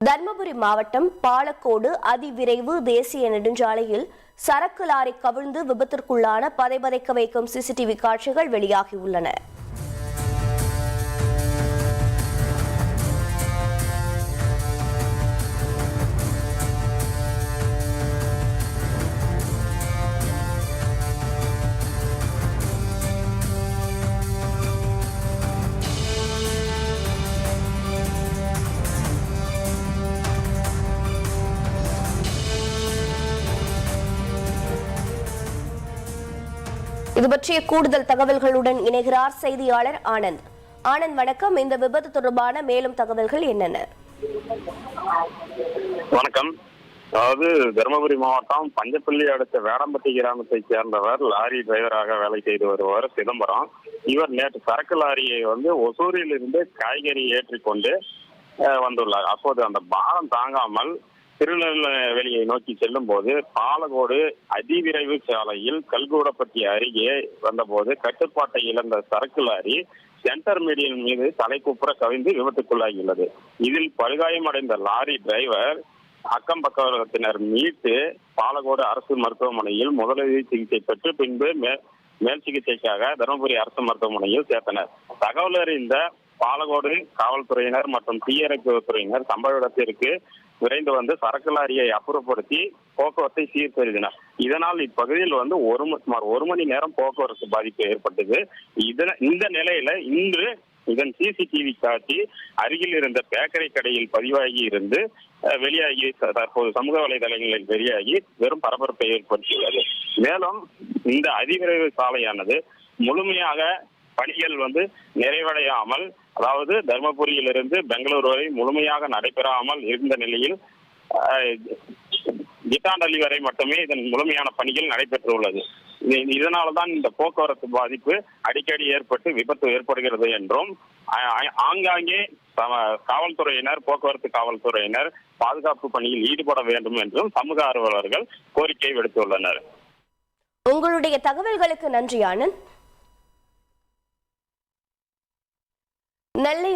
தர்மபுரி மாவட்டம் பாலக்கோடு அதிவிரைவு தேசிய நெடுஞ்சாலையில் சரக்கு லாரி கவிழ்ந்து விபத்திற்குள்ளான பதைபதைக்க வைக்கும் சிசிடிவி காட்சிகள் வெளியாகியுள்ளன. இது பற்றிய கூடுதல் தகவல்களுடன் இணைகிறார் செய்தியாளர் ஆனந்த். ஆனந்த், வணக்கம். இந்த விபத்து தொடர்பான மேலும் தகவல்கள் என்னென்ன? வணக்கம். அதாவது தருமபுரி மாவட்டம் பஞ்சப்பள்ளி அடுத்த வேடம்பட்டி கிராமத்தை சேர்ந்தவர் லாரி டிரைவராக வேலை செய்து வருவார் சிதம்பரம். இவர் நேற்று சரக்கு லாரியை ஒசூரில் இருந்து காய்கறி ஏற்றிக்கொண்டு வந்துள்ளார். அப்போது அந்த பாரம் தாங்காமல் திருநெல்வேலியை நோக்கி செல்லும் போது பாலக்கோடு அதிவிரைவு சாலையில் கல்கூடப்பட்டி அருகே வந்தபோது கட்டுப்பாட்டை இழந்த சரக்கு லாரி சென்டர் மீடியன் மீது தலைக்குப்புற கவிழ்ந்து விபத்துக்குள்ளாகியுள்ளது. இதில் படுகாயமடைந்த லாரி டிரைவர் அக்கம் பக்கத்தினர் மீட்டு பாலக்கோடு அரசு மருத்துவமனையில் முதலுதவி சிகிச்சை பெற்று பின்பு மேல் சிகிச்சைக்காக தருமபுரி அரசு மருத்துவமனையில் சேர்த்தனர். தகவல் அறிந்த பாலக்கோடு காவல்துறையினர் மற்றும் தீயணைப்பு துறையினர் சம்பவ இடத்திற்கு விரைந்து வந்து சரக்கு லாரியை அப்புறப்படுத்தி போக்குவரத்தை சீர்திருத்தினர். இதனால் இப்பகுதியில் சுமார் ஒரு மணி நேரம் போக்குவரத்து பாதிப்பு ஏற்பட்டது. இந்த நிலையில இன்று இதன் சிசிடிவி காட்சி அருகில் இருந்த பேக்கரி கடையில் பதிவாகி இருந்து வெளியாகி தற்போது சமூக வலைதளங்களில் வெளியாகி வெறும் பரபரப்பை ஏற்படுத்தியுள்ளது. மேலும் இந்த அதிவிரைவு சாலையானது முழுமையாக பணிகள் நிறைவடையாமல், அதாவது தர்மபுரியிலிருந்து பெங்களூரு வரை முழுமையாக நடைபெறாமல் இருந்த நிலையில் கிட்டாண்டள்ளி வரை மட்டுமே இதன் முழுமையான பணிகள் நடைபெற்றுள்ளது. இதனால்தான் இந்த போக்குவரத்து பாதிப்பு அடிக்கடி ஏற்பட்டு விபத்து ஏற்படுகிறது என்றும் ஆங்காங்கே காவல்துறையினர் போக்குவரத்து காவல்துறையினர் பாதுகாப்பு பணியில் ஈடுபட வேண்டும் என்றும் சமூக ஆர்வலர்கள் கோரிக்கை விடுத்துள்ளனர். உங்களுடைய தகவல்களுக்கு நன்றி ஆனந்த். நெல்லை